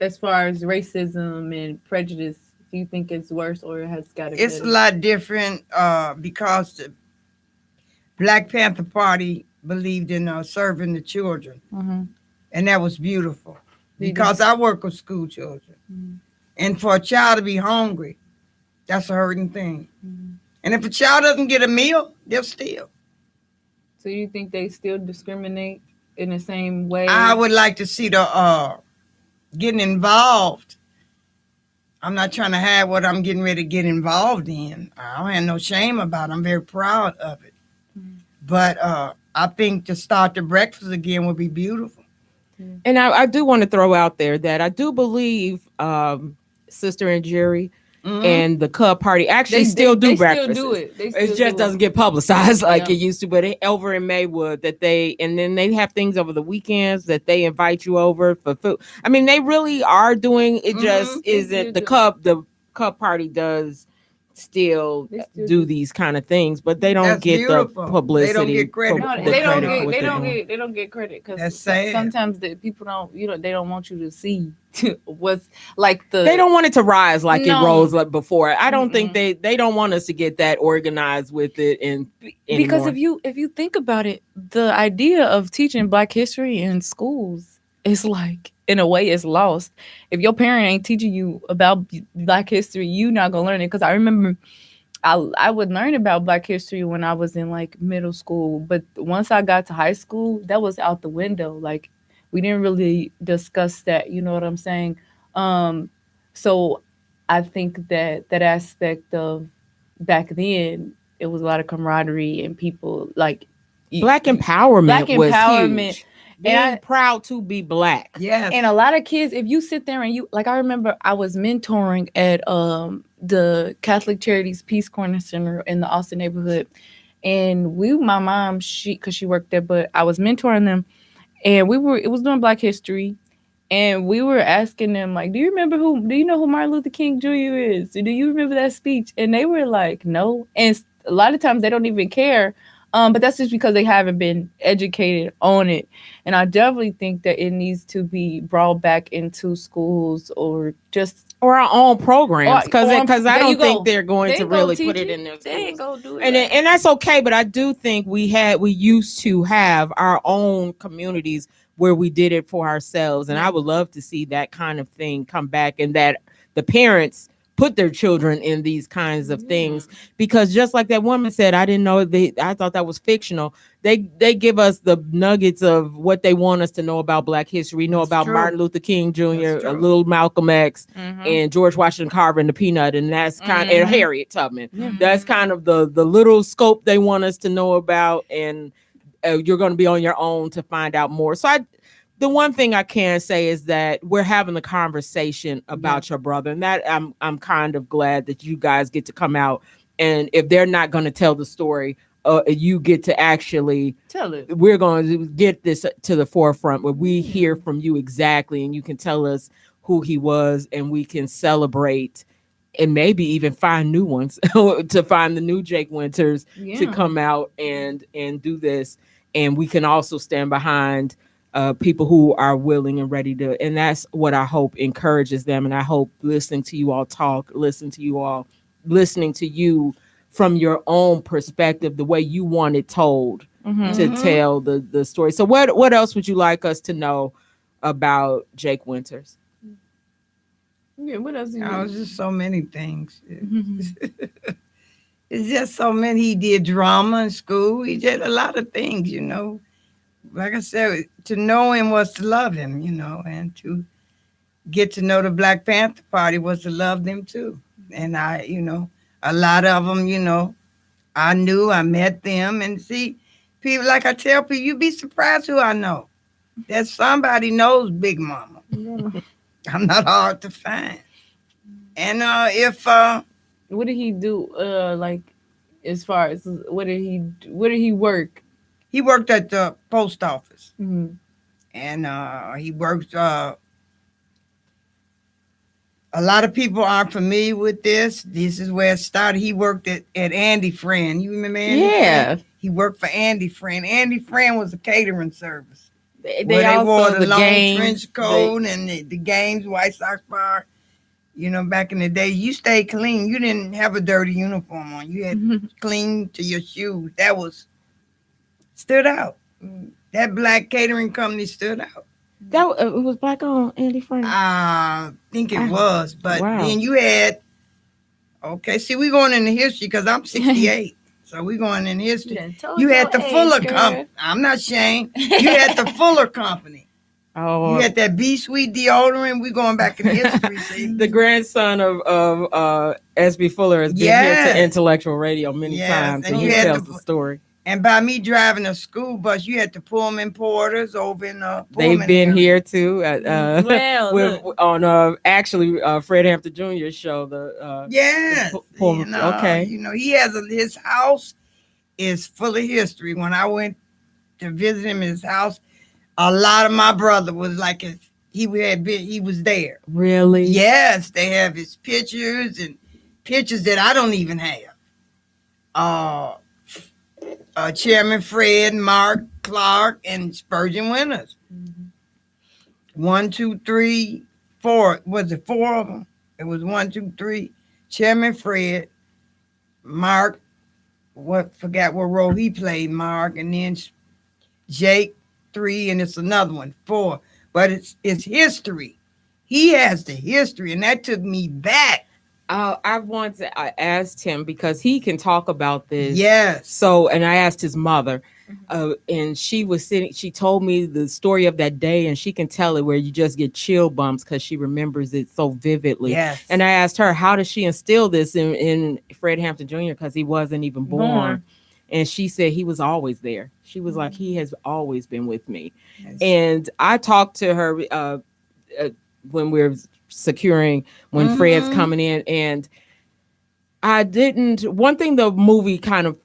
as far as racism and prejudice, do you think it's worse or it has got to? It's a lot different because the Black Panther Party believed in serving the children, and that was beautiful because I work with school children, And for a child to be hungry, that's a hurting thing. Mhm. And if a child doesn't get a meal, they'll steal. So you think they still discriminate in the same way? I would like to see the getting involved. I'm not trying to hide what I'm getting ready to get involved in. I don't have no shame about it. I'm very proud of it. But I think to start the breakfast again would be beautiful. And I do want to throw out there that I do believe Sister and Jerry Mhm. and the Cub Party actually still do breakfast. Still do it. They It still just do doesn't get publicized like Yeah. it used to. But over in Maywood, and then they have things over the weekends that they invite you over for food. I mean, they really are doing it. Just Mhm. They isn't do the do Cub. The Cub Party does still They still do do. these kind of things, but they don't That's get the beautiful. publicity. They don't get credit No, for they it. don't credit for get. what They they're don't doing. get. They don't get credit because That's sad. sometimes the people don't. They don't want you to see what's like the. They don't want it to rise like it No. rose like before. I don't think Mm-mm. they don't want us to get that organized with it and Because anymore. if you think about it, the idea of teaching Black history in schools is like in a way is lost. If your parent ain't teaching you about Black history, you not gonna learn it. Because I remember I would learn about Black history when I was in like middle school, but once I got to high school, that was out the window. Like we didn't really discuss that. You know what I'm saying? Um, so I think that that aspect of back then it was a lot of camaraderie and people like Black empowerment Black was empowerment. huge. Being proud to be Black. Yes. And a lot of kids, if you sit there and you like, I remember I was mentoring at the Catholic Charities Peace Corner Center in the Austin neighborhood, and my mom, because she worked there, but I was mentoring them, and it was doing Black History, and we were asking them like, do you know who Martin Luther King Jr. is? Do you remember that speech? And they were like, no, and a lot of times they don't even care. But that's just because they haven't been educated on it. And I definitely think that it needs to be brought back into schools or just Or our own programs, because I there don't you think go. they're going They to ain't gonna really put teach it it. in their They ain't schools. gonna do it. And that's okay, but I do think we used to have our own communities where we did it for ourselves, and I would love to see that kind of thing come back, and that the parents put their children in these kinds of things, because just like that woman said, I didn't know I thought that was fictional. They give us the nuggets of what they want us to know about Black history, know That's about true. Martin Luther King Jr., That's a true. little Malcolm X, Mhm. and George Washington Carver and the Peanut, and that's kind and Harriet Tubman. Yeah. That's kind of the little scope they want us to know about, and you're going to be on your own to find out more. So the one thing I can say is that we're having a conversation about your brother, and that I'm kind of glad that you guys get to come out, and if they're not going to tell the story, you get to actually Tell it. we're going to get this to the forefront where we hear from you exactly, and you can tell us who he was, and we can celebrate and maybe even find new ones to find the new Jake Winters to come out and do this. And we can also stand behind people who are willing and ready to, and that's what I hope encourages them. And I hope listening to you all talk, listening to you from your own perspective, the way you want it told, to tell the story. So what else would you like us to know about Jake Winters? Yeah, what else? Oh, it's just so many things. It's just so many. He did drama in school. He did a lot of things, Like I said, to know him was to love him, and to get to know the Black Panther Party was to love them too. And a lot of them, I met them, and see, people, like I tell people, you'd be surprised who I know. That somebody knows Big Mama. I'm not hard to find. And what did he do? Like, as far as where did he work? he worked at the post office, Mhm. and he worked. A lot of people aren't familiar with this. This is where it started. He worked at Andy Friend. You remember Andy Friend? He worked for Andy Friend. Andy Friend was a catering service. They Where wore also the the long games. trench coat and the games, White Sox bar. Back in the day, you stayed clean. You didn't have a dirty uniform on. You had clean to your shoes. That stood out. That Black catering company stood out. That it was black on Andy Frank. I think it was, but wow. then you had. Okay, see, we going into history because I'm 68. So we going in history. You had the Fuller Company. I'm not ashamed. You had the Fuller Company. Oh, You had that B Sweet deodorant. We going back in history. See, the grandson of SB Fuller has been here to Intellectual Radio many times, and he tells the story. And by me driving a school bus, you had the Pullman Porters over in They've been here too on actually Fred Hampton Jr.'s show. Pullman. Okay, he has his house is full of history. When I went to visit him in his house, a lot of my brother was like he was there. Really? Yes, they have his pictures and pictures that I don't even have. Chairman Fred, Mark Clark, and Spurgeon Winters. 1, 2, 3, 4. Was it 4 of them? It was 1, 2, 3. Chairman Fred, Mark. Forgot what role he played. Mark, and then Jake 3, and it's another one 4. But it's history. He has the history, and that took me back. I asked him because he can talk about this. Yes. So, and I asked his mother, and she was sitting. She told me the story of that day, and she can tell it where you just get chill bumps because she remembers it so vividly. Yes. And I asked her, how does she instill this in Fred Hampton Jr. because he wasn't even born. And she said he was always there. She was like, he has always been with me. Yes. And I talked to her when we were securing when Fred's coming in, and one thing the movie kind of,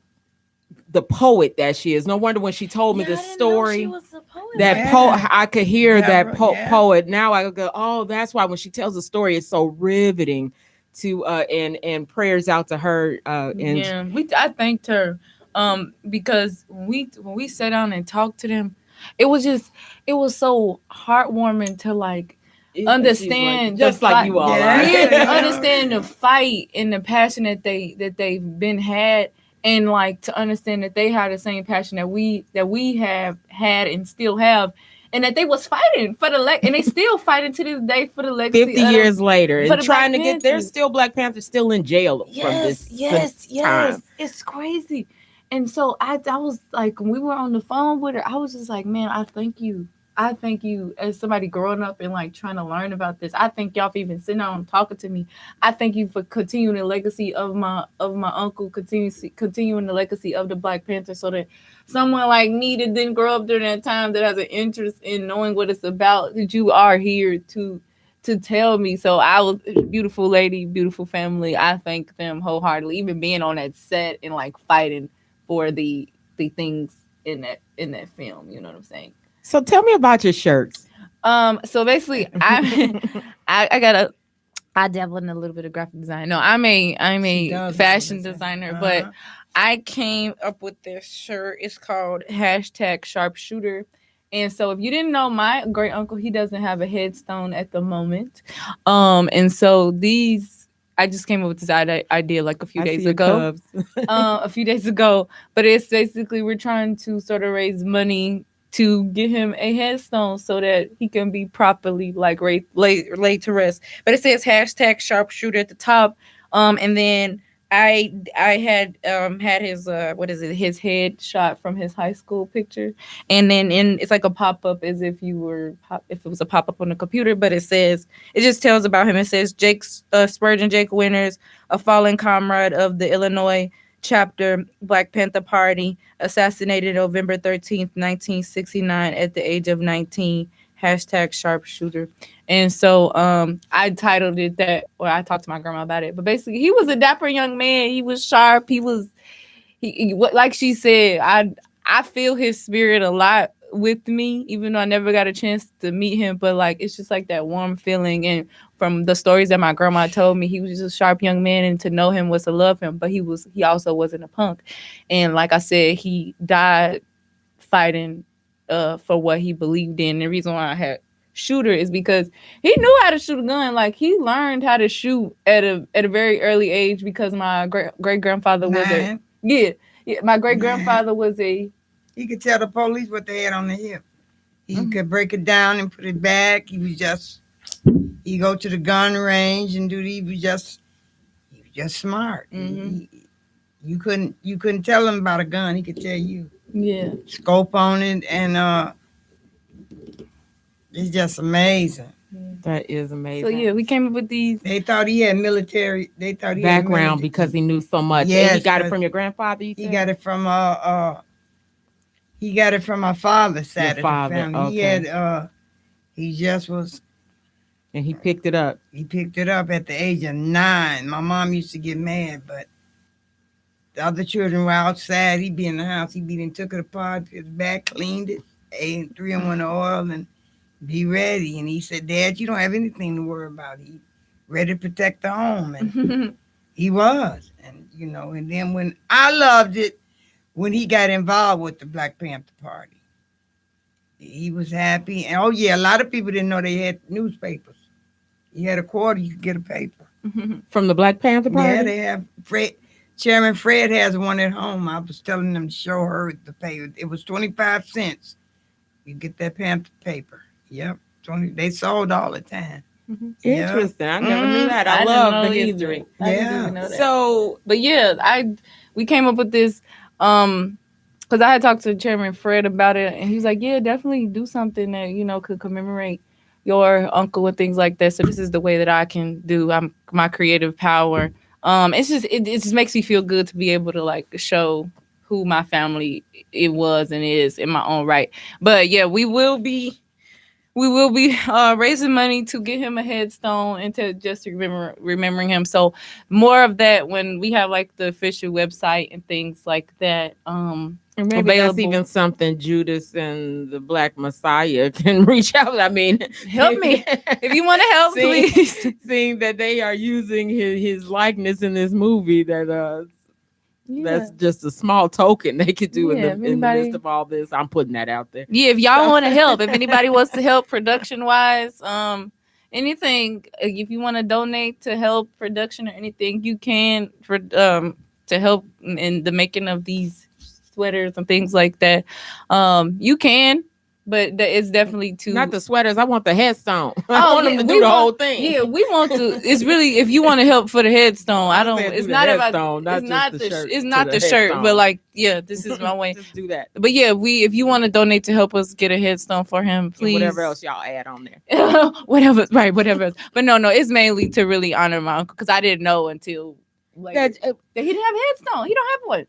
the poet that she is, no wonder when she told me the story, she was a poet. I could hear poet. Now I go, oh, that's why when she tells the story, it's so riveting to and prayers out to her. I thanked her because when we sat down and talked to them, it was so heartwarming to like understand, just like you all are. Understand the fight and the passion that they've been had, and like to understand that they have the same passion that we have had and still have, and that they was fighting for and they still fighting to this day for the legacy. 50 years later, and trying to get there's still Black Panthers still in jail from this time. It's crazy. And so I was like, when we were on the phone with her, I was just like, man, I thank you as somebody growing up and like trying to learn about this. I thank y'all for even sitting down and talking to me. I thank you for continuing the legacy of my uncle, continuing the legacy of the Black Panther, so that someone like me that didn't grow up during that time, that has an interest in knowing what it's about, that you are here to tell me. So I was beautiful lady, beautiful family. I thank them wholeheartedly, even being on that set and like fighting for the things in that film. You know what I'm saying? So tell me about your shirts. So basically, I dabble in a little bit of graphic design. No, I'm a fashion designer, but I came up with this shirt. It's called #Sharpshooter. And so if you didn't know, my great uncle, he doesn't have a headstone at the moment. And so I just came up with this idea like a few days ago. But it's basically, we're trying to sort of raise money to get him a headstone so that he can be properly like laid to rest. But it says #Sharpshooter at the top. And then I had his his head shot from his high school picture, and then it's like a pop-up as if if it was a pop-up on the computer, but it just tells about him. It says Spurgeon Jake Winters, a fallen comrade of the Illinois chapter Black Panther Party, assassinated November 13th, 1969 at the age of 19. #Sharpshooter. And so I titled it that, or I talked to my grandma about it. But basically, he was a dapper young man. He was sharp. He like she said, I feel his spirit a lot with me, even though I never got a chance to meet him. But like, it's just like that warm feeling. And from the stories that my grandma told me, he was just a sharp young man, and to know him was to love him. But he also wasn't a punk. And like I said, he died fighting for what he believed in. The reason why I had shooter is because he knew how to shoot a gun. Like, he learned how to shoot at a very early age, because my great grandfather was my great grandfather was he could tell the police what they had on the hip. He could break it down and put it back. He go to the gun range and he was just smart. You couldn't tell him about a gun. He could tell you. Yeah. Scope on it, and it's just amazing. That is amazing. So yeah, we came up with these. They thought he had military. They thought he background had military. because he knew so much. Yes, and he got it from your grandfather. He got it from my father's side of the family. Okay. He had he just was. And he picked it up. He picked it up at the age of 9. My mom used to get mad, but the other children were outside. He'd be in the house. Took it apart, put it back, cleaned it, ate 3-in-1 oil, and be ready. And he said, Dad, you don't have anything to worry about. He ready to protect the home. And he was. And, and then when I loved it, when he got involved with the Black Panther Party, he was happy. And, a lot of people didn't know they had newspapers. You had a quarter, you could get a paper. From the Black Panther Party? Yeah, they have. Chairman Fred has one at home. I was telling them to show her the paper. It was 25 cents. You get that Panther paper. Yep. They sold all the time. Interesting. I never knew that. I didn't love know the either. history. I didn't even know that. So, but yeah, we came up with this because I had talked to Chairman Fred about it, and he was like, "Yeah, definitely do something that could commemorate your uncle and things like that." So this is the way that I can do my creative power. It's just it just makes me feel good to be able to like show who my family it was and is in my own right. But yeah, we will be raising money to get him a headstone and to just remembering him. So more of that when we have like the official website and things like that. Maybe that's even something Judas and the Black Messiah can reach out. I mean, help me if you want to help, please. Seeing that they are using his likeness in this movie, that's just a small token they could do in the midst of all this. I'm putting that out there. Yeah, if y'all want to help, if anybody wants to help production wise, anything, if you want to donate to help production or anything, you can for to help in the making of these sweaters and things like that. You can, but it's definitely too. Not the sweaters. I want the headstone. I want them to do the whole thing. Yeah, we want to. It's really if you want to help for the headstone. I don't. It's not about. It's not the shirt. It's not the shirt. But like, yeah, this is my way. Just do that. But yeah, if you want to donate to help us get a headstone for him, please. And whatever else y'all add on there. whatever else. But no, it's mainly to really honor my uncle because I didn't know until. Like, that he didn't have a headstone. He don't have one.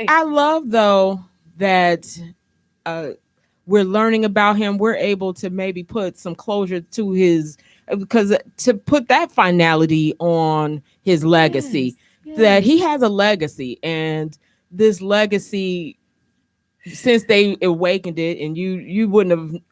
I love though that we're learning about him. We're able to maybe put some closure to his because to put that finality on his legacy. Yes. That he has a legacy, and this legacy since they awakened it, and you wouldn't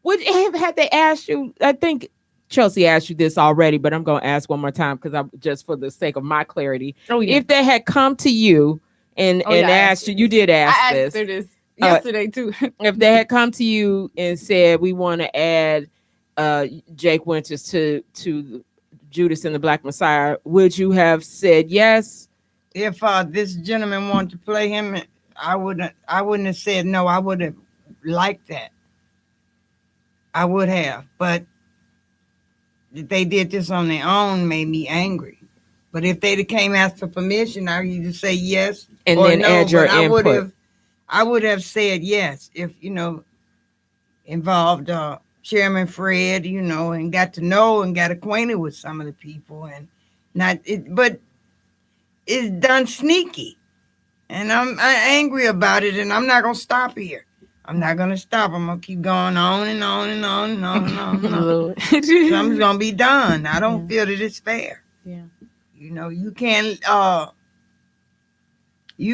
have had they asked you. I think Chelsea asked you this already, but I'm going to ask one more time because I'm just for the sake of my clarity. Oh, yeah. If they had come to you and asked you did ask I this. I asked this yesterday too. If they had come to you and said, we want to add Jake Winters to Judas and the Black Messiah, would you have said yes? If this gentleman wanted to play him, I wouldn't have said no. I would have liked that. I would have, but they did this on their own made me angry. But if they'd came asked for permission, I would either say yes and or then no, add your input. I would have said yes if involved Chairman Fred, and got to know and got acquainted with some of the people and but it's done sneaky, and I'm angry about it, and I'm not gonna stop here. I'm not going to stop. I'm going to keep going on and on and on and on and on and on. Something's going to be done. I don't feel that it's fair. Yeah. You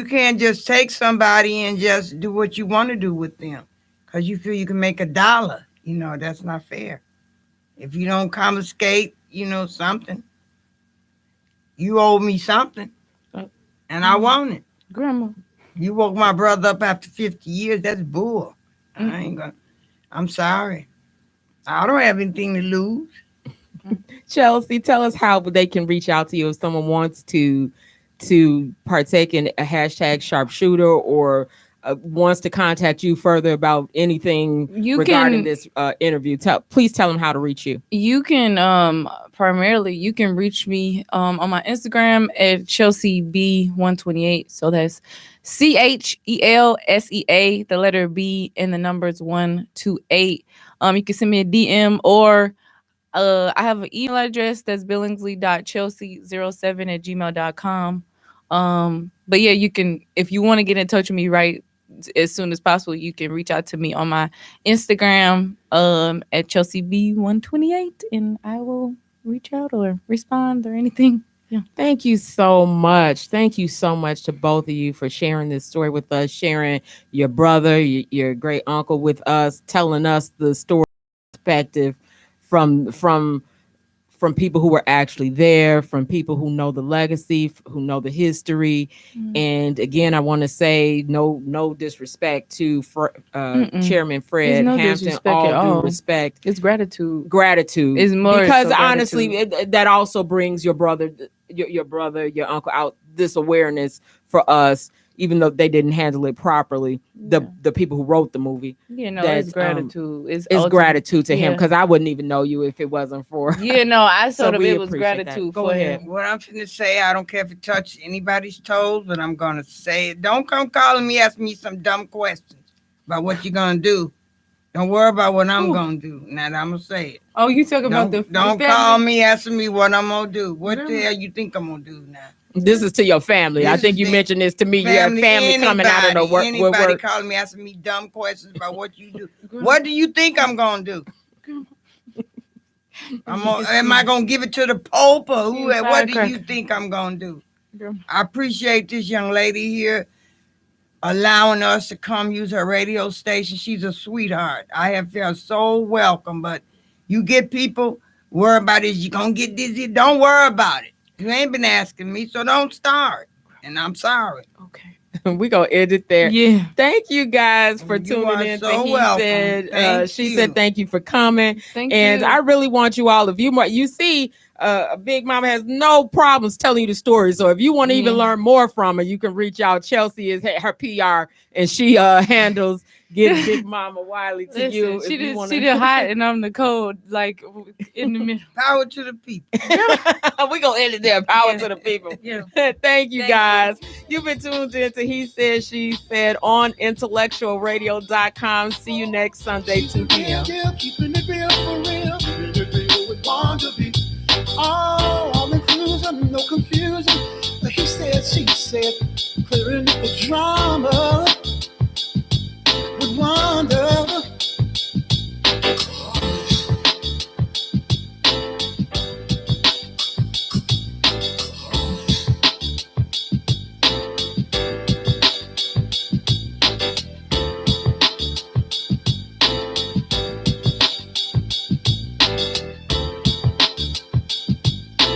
can't just take somebody and just do what you want to do with them because you feel you can make $1. That's not fair. If you don't confiscate, something, you owe me something, and I want it. Grandma. You woke my brother up after 50 years. That's bull. I'm sorry. I don't have anything to lose. Chelsea, tell us how they can reach out to you if someone wants to partake in a hashtag sharpshooter or wants to contact you further about anything regarding this interview, please tell them how to reach you. You can primarily you can reach me on my Instagram at Chelsea B128. So that's CHELSEA, the letter B and the numbers 128. You can send me a DM, or I have an email address that's billingsley.chelsea07@gmail.com. But yeah, you can, if you want to get in touch with me right as soon as possible, you can reach out to me on my Instagram at Chelsea B128, and I will reach out or respond or anything. Yeah. Thank you so much. Thank you so much to both of you for sharing this story with us, sharing your brother, your great uncle with us, telling us the story perspective from people who were actually there, from people who know the legacy, who know the history. And again, I want to say no disrespect to Chairman Fred Hampton. All due respect. It's gratitude. It's more because so honestly, that also brings your brother, your uncle out this awareness for us. Even though they didn't handle it properly, the people who wrote the movie. It's gratitude. It's gratitude to him, because I wouldn't even know you if it wasn't for. I told him it was gratitude. Go ahead. What I'm finna say, I don't care if it touches anybody's toes, but I'm gonna say it. Don't come calling me, asking me some dumb questions about what you're gonna do. Don't worry about what I'm gonna do. Now I'm gonna say it. Oh, you talking about the Don't call me asking me what I'm gonna do. What the hell you think I'm gonna do now? This is to your family. I think you mentioned this to me. You have family coming out of the work. Anybody calling me, asking me dumb questions about what you do. What do you think I'm gonna do? Am I gonna give it to the Pope or who? What do you think I'm gonna do? I appreciate this young lady here allowing us to come use her radio station. She's a sweetheart. I have felt so welcome. But you get people worry about it. You gonna get dizzy? Don't worry about it. You ain't been asking me, so don't start. And I'm sorry. Okay. We're going to end it there. Yeah. Thank you guys for tuning in. So she said, thank you for coming. Thank you. I really want you all, if you see, Big Mama has no problems telling you the story. So if you want to even learn more from her, you can reach out. Chelsea is her PR, and she handles getting Big Mama Wiley to you. She did hot and I'm the cold, like in the middle. Power to the people. We're going to end it there. Power to the people. Yeah. Thank you, guys. You've been tuned in to He Said, She Said on IntellectualRadio.com. See you next Sunday, 2 p.m. Keeping it real for real. We want to be all inclusion, no confusion. The he said, she said, clearing up the drama.